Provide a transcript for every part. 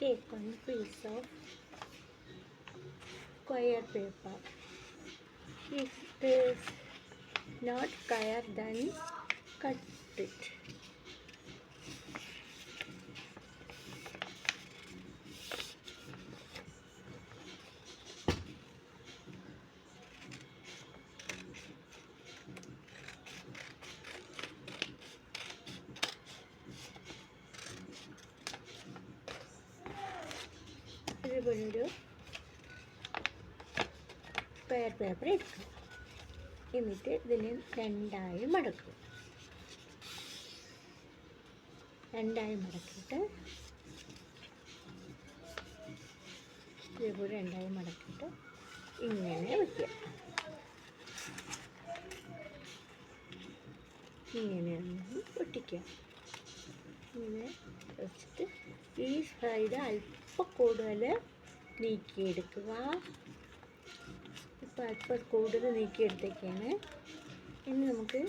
take one piece of square paper. If it is not square, then cut it. ഇതുപോലൊരു square paper എടുക്കുക. എന്നിട്ട് ഇതിനെ രണ്ടായി മടക്കുക. രണ്ടായി മടക്കിയിട്ട് ഇതേപോലെ രണ്ടായി മടക്കിയിട്ട് ഇങ്ങനെ വയ്ക്കുക. ഇങ്ങനെ ഒട്ടിക്കുക. ഇങ്ങനെ വെച്ചിട്ട് ഈ സൈഡ് അല്പം കൂടുതൽ നീക്കിയെടുക്കുക. ഇപ്പോൾ അല്പം കൂടുതൽ നീക്കിയെടുത്തേക്കാണ്. ഇനി നമുക്ക്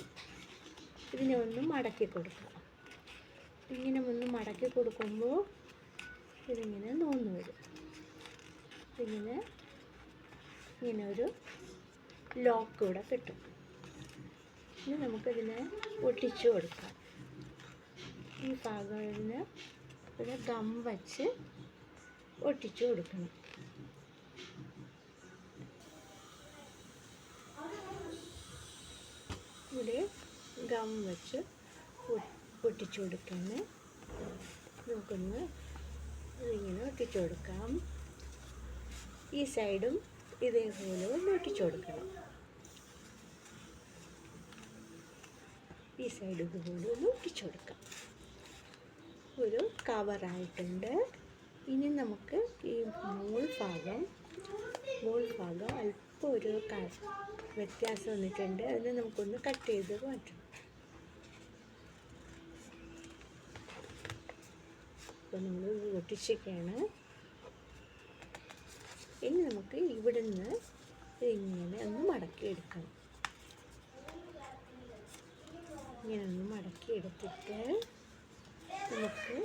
ഇതിനെ ഒന്ന് മടക്കി കൊടുക്കുക. ഇങ്ങനെ ഒന്ന് മടക്കി കൊടുക്കുമ്പോൾ ഇതിങ്ങനെ നൂന്ന് വരും. ഇങ്ങനെ ഒരു ലോക്ക് ഇവിടെ കിട്ടും. ഇനി നമുക്കിതിനെ ഒട്ടിച്ചു കൊടുക്കാം. ഈ ഭാഗത്തിന് ഒരു ഗം വച്ച് ഒട്ടിച്ചു കൊടുക്കണം. ഇവിടെ ഗം വെച്ച് ഒട്ടിച്ചു കൊടുക്കാണ്. നമുക്കൊന്ന് ഇതിങ്ങനെ ഒട്ടിച്ചു കൊടുക്കാം. ഈ സൈഡും ഇതേപോലെ ഒന്ന് ഒട്ടിച്ചു കൊടുക്കണം. ഈ സൈഡ് ഇതുപോലെ ഒന്ന് ഒട്ടിച്ചു കൊടുക്കാം. ഒരു കവറായിട്ടുണ്ട്. ഇനി നമുക്ക് ഈ മോൾ ഭാഗം അല്പം ഒരു വ്യത്യാസം വന്നിട്ടുണ്ട്. അതിന് നമുക്കൊന്ന് കട്ട് ചെയ്ത് മാറ്റണം. അപ്പോൾ നമ്മൾ ഒട്ടിച്ചൊക്കെയാണ്. ഇനി നമുക്ക് ഇവിടുന്ന് ഇങ്ങനെ ഒന്ന് മടക്കിയെടുക്കണം. ഇങ്ങനെ ഒന്ന് മടക്കിയെടുത്തിട്ട് നമുക്ക്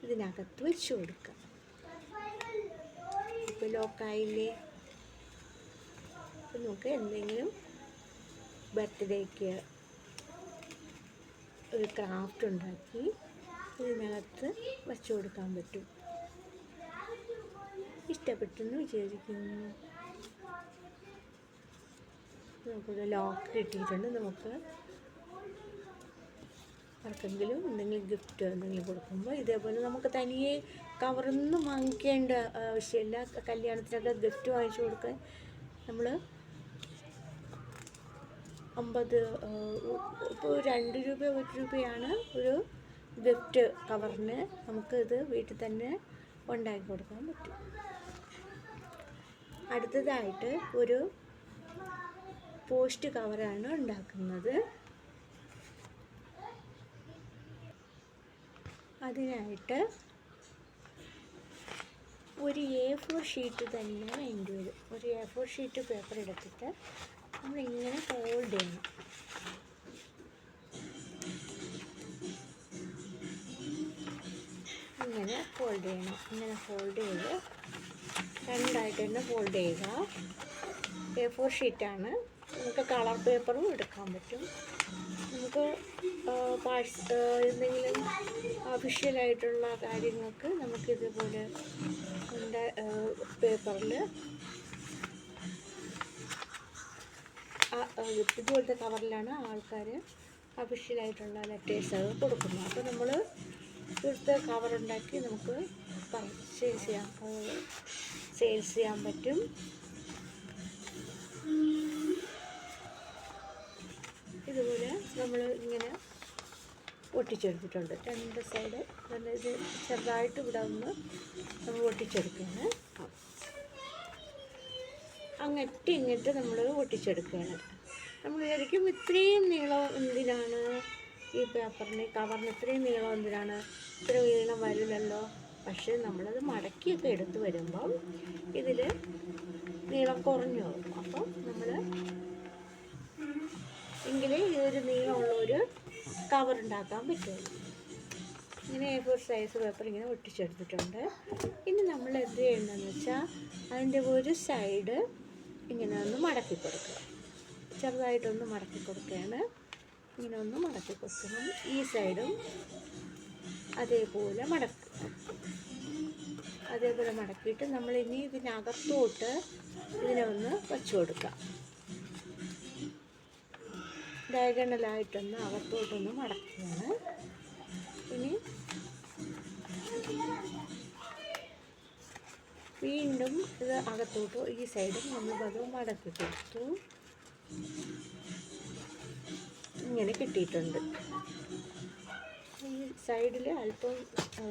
ഇതിനകത്ത് വെച്ച് കൊടുക്കാം. ഇപ്പോൾ ലോക്കായില്ലേ? അപ്പം നമുക്ക് എന്തെങ്കിലും ബർത്ത്ഡേക്ക് ഒരു ക്രാഫ്റ്റ് ഉണ്ടാക്കി ഇതിനകത്ത് വച്ചു കൊടുക്കാൻ പറ്റും. ഇഷ്ടപ്പെട്ടെന്ന് വിചാരിക്കുന്നു. നമുക്കൊരു ലോക്ക് കിട്ടിയിട്ടുണ്ട്. നമുക്ക് ആർക്കെങ്കിലും എന്തെങ്കിലും ഗിഫ്റ്റ് എന്തെങ്കിലും കൊടുക്കുമ്പോൾ ഇതേപോലെ നമുക്ക് തനിയെ കവറൊന്നും വാങ്ങിക്കേണ്ട ആവശ്യമില്ല. കല്യാണത്തിനൊക്കെ ഗിഫ്റ്റ് വാങ്ങിച്ചു കൊടുക്കാൻ നമ്മൾ 50 ഇപ്പോൾ 2 രൂപ 1 രൂപയാണ് ഒരു ഗിഫ്റ്റ് കവറിന്. നമുക്കിത് വീട്ടിൽ തന്നെ ഉണ്ടാക്കി കൊടുക്കാൻ പറ്റും. അടുത്തതായിട്ട് ഒരു പോസ്റ്റ് കവറാണ് ഉണ്ടാക്കുന്നത്. അതിനായിട്ട് ഒരു A4 ഷീറ്റ് തന്നെ വേണ്ടി വരും. ഒരു A4 ഷീറ്റ് പേപ്പർ എടുത്തിട്ട് നമ്മളിങ്ങനെ ഫോൾഡ് ചെയ്യണം. ഇങ്ങനെ ഫോൾഡ് ചെയ്ത് രണ്ടായിട്ട് തന്നെ ഫോൾഡ് ചെയ്യുക. A4 ഷീറ്റാണ്. നമുക്ക് കളർ പേപ്പറും എടുക്കാൻ പറ്റും. നമുക്ക് എന്തെങ്കിലും ഒഫീഷ്യലായിട്ടുള്ള കാര്യങ്ങൾക്ക് നമുക്കിതുപോലെ പേപ്പറിൽ ഇതുപോലത്തെ കവറിലാണ് ആൾക്കാർ ഒഫീഷ്യലായിട്ടുള്ള ലെറ്റേഴ്സ് കൊടുക്കുന്നത്. അപ്പോൾ നമ്മൾ ഇവിടുത്തെ കവറുണ്ടാക്കി നമുക്ക് സെയിൽസ് ചെയ്യാൻ പറ്റും. ഇതുപോലെ നമ്മൾ ഇങ്ങനെ ഒട്ടിച്ചെടുത്തിട്ടുണ്ട്. രണ്ട് സൈഡ് നല്ല ഇത് ചെറുതായിട്ട് ഇവിടെ ഒന്ന് നമ്മൾ ഒട്ടിച്ചെടുക്കുകയാണ്. അങ്ങോട്ട് ഇങ്ങോട്ട് നമ്മൾ ഒട്ടിച്ചെടുക്കുകയാണ്. നമ്മൾ വിചാരിക്കും ഇത്രയും നീളം എന്തിനാണ് ഈ കവറിന് ഇത്രയും നീളം എന്തിനാണ്? ഇത്ര നീളം വരില്ലല്ലോ. പക്ഷേ നമ്മളത് മടക്കിയൊക്കെ എടുത്ത് വരുമ്പം ഇതിൽ നീളം കുറഞ്ഞു പോകും. അപ്പം നമ്മൾ എങ്കിലേ ഇതൊരു നീളമുള്ളൊരു കവർ ഉണ്ടാക്കാൻ പറ്റുള്ളൂ. ഇങ്ങനെ A4 സൈസ് പേപ്പർ ഇങ്ങനെ ഒട്ടിച്ചെടുത്തിട്ടുണ്ട്. ഇനി നമ്മൾ എന്ത് ചെയ്യണമെന്ന് വെച്ചാൽ അതിൻ്റെ ഒരു സൈഡ് ഇങ്ങനെ ഒന്ന് മടക്കി കൊടുക്കുക. ചെറുതായിട്ടൊന്ന് മടക്കി കൊടുക്കുകയാണ്. ഇങ്ങനെ ഒന്ന് മടക്കി കൊടുക്കണം. ഈ സൈഡും അതേപോലെ മടക്കിയിട്ട് നമ്മളിനി ഇതിനകത്തോട്ട് ഇതിനെ ഒന്ന് വച്ചു കൊടുക്കാം. ഡയഗണലായിട്ടൊന്ന് അകത്തോട്ടൊന്ന് മടക്കുകയാണ്. ഇനി വീണ്ടും ഇത് അകത്തോട്ട് ഈ സൈഡും നമ്മളത് മടക്കി കൊടുത്തു. ഇങ്ങനെ കിട്ടിയിട്ടുണ്ട്. ഈ സൈഡിൽ അല്പം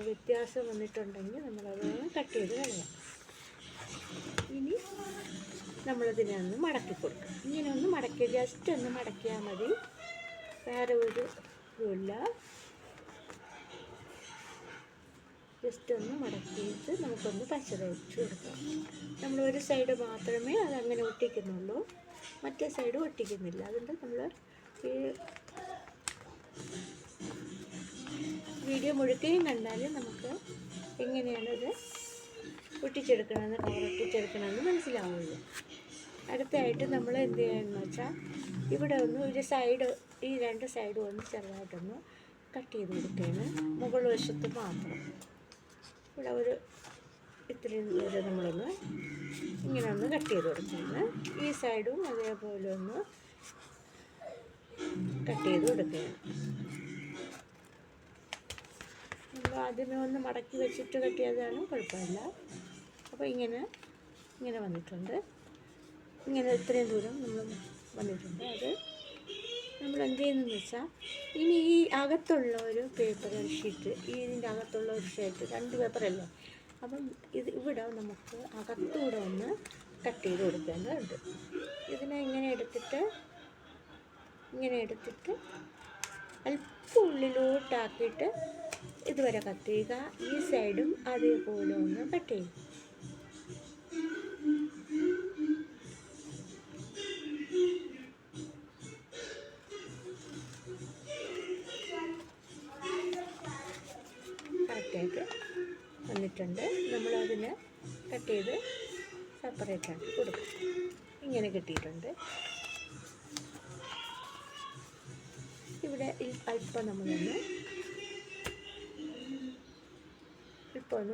വ്യത്യാസം വന്നിട്ടുണ്ടെങ്കിൽ നമ്മളത് കട്ട് ചെയ്ത് കളയാം. ഇനി നമ്മളതിനെ ഒന്ന് മടക്കി കൊടുക്കാം. ഇങ്ങനെ ഒന്ന് മടക്കി ജസ്റ്റ് ഒന്ന് മടക്കിയാൽ മതി, വേറെ ഒരു ഇതുമില്ല. ജസ്റ്റ് ഒന്ന് മടക്കിയിട്ട് നമുക്കൊന്ന് പശ തേച്ച് കൊടുക്കാം. നമ്മൾ ഒരു സൈഡ് മാത്രമേ അതങ്ങനെ ഒട്ടിക്കുന്നുള്ളൂ, മറ്റേ സൈഡ് ഒട്ടിക്കുന്നില്ല. അതുകൊണ്ട് നമ്മൾ ഈ വീഡിയോ മുഴുക്കുകയും കണ്ടാൽ നമുക്ക് എങ്ങനെയാണത് ഒട്ടിച്ചെടുക്കണമെന്ന്, കവർ ഒട്ടിച്ചെടുക്കണമെന്ന് മനസ്സിലാവുള്ളൂ. അടുത്തായിട്ട് നമ്മൾ എന്ത് ചെയ്യണമെന്ന് വെച്ചാൽ ഇവിടെ ഒന്ന് ഒരു സൈഡ്, ഈ രണ്ട് സൈഡും ഒന്ന് ചെറുതായിട്ടൊന്ന് കട്ട് ചെയ്ത് കൊടുക്കുകയാണ്. മുകൾ വശത്ത് മാത്രം ഇവിടെ ഒരു ഇത്രയും ദൂരം നമ്മളൊന്ന് ഇങ്ങനെ ഒന്ന് കട്ട് ചെയ്ത് കൊടുക്കുകയാണ്. ഈ സൈഡും അതേപോലെ ഒന്ന് കട്ട് ചെയ്ത് കൊടുക്കുകയാണ്. നമ്മൾ ആദ്യമേ ഒന്ന് മടക്കി വെച്ചിട്ട് കട്ട് ചെയ്തതാണ്, കുഴപ്പമില്ല. അപ്പോൾ ഇങ്ങനെ വന്നിട്ടുണ്ട്. ഇങ്ങനെ ഇത്രയും ദൂരം നമ്മൾ വന്നിട്ടുണ്ട്. അത് നമ്മൾ എന്ത് ചെയ്യുന്നതെന്ന് വെച്ചാൽ ഇനി ഈ അകത്തുള്ള ഒരു പേപ്പർ ഷീറ്റ്, ഇതിൻ്റെ അകത്തുള്ള ഒരു ഷീറ്റ് 2 പേപ്പറല്ലേ, അപ്പം ഇവിടെ നമുക്ക് അകത്തൂടെ ഒന്ന് കട്ട് ചെയ്ത് കൊടുക്കേണ്ടതുണ്ട്. ഇതിനെ ഇങ്ങനെ എടുത്തിട്ട് അല്പം ഉള്ളിലോട്ടാക്കിയിട്ട് ഇതുവരെ കട്ട് ചെയ്യുക. ഈ സൈഡും അതേപോലെ ഒന്ന് കട്ട് ചെയ്യും. കറക്റ്റായിട്ട് വന്നിട്ടുണ്ട്. നമ്മളതിനെ കട്ട് ചെയ്ത് സെപ്പറേറ്റ് ആക്കി കൊടുക്കും. ഇങ്ങനെ കിട്ടിയിട്ടുണ്ട്. ഇവിടെ അല്പം നമ്മളൊന്ന്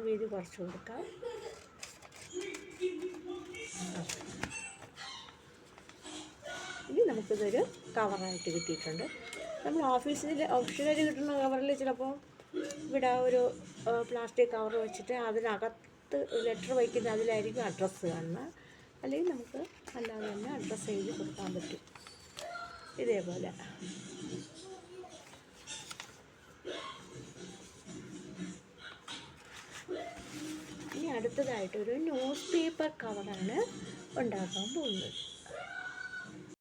വീതി കുറച്ച് കൊടുക്കാം. ഇനി നമുക്കിതൊരു കവറായിട്ട് കിട്ടിയിട്ടുണ്ട്. നമ്മൾ ഓപ്ഷനിൽ കിട്ടുന്ന കവറിൽ ചിലപ്പോൾ ഇവിടെ ഒരു പ്ലാസ്റ്റിക് കവർ വെച്ചിട്ട് അതിനകത്ത് ലെറ്റർ വയ്ക്കുന്ന അതിലായിരിക്കും അഡ്രസ്സ് കാണുന്നത്. അല്ലെങ്കിൽ നമുക്ക് അല്ലാതെ തന്നെ അഡ്രസ്സ് എഴുതി കൊടുക്കാൻ പറ്റും. ഇതേപോലെ ഇനി അടുത്തതായിട്ടൊരു ന്യൂസ് പേപ്പർ കവറാണ് ഉണ്ടാക്കാൻ പോകുന്നത്.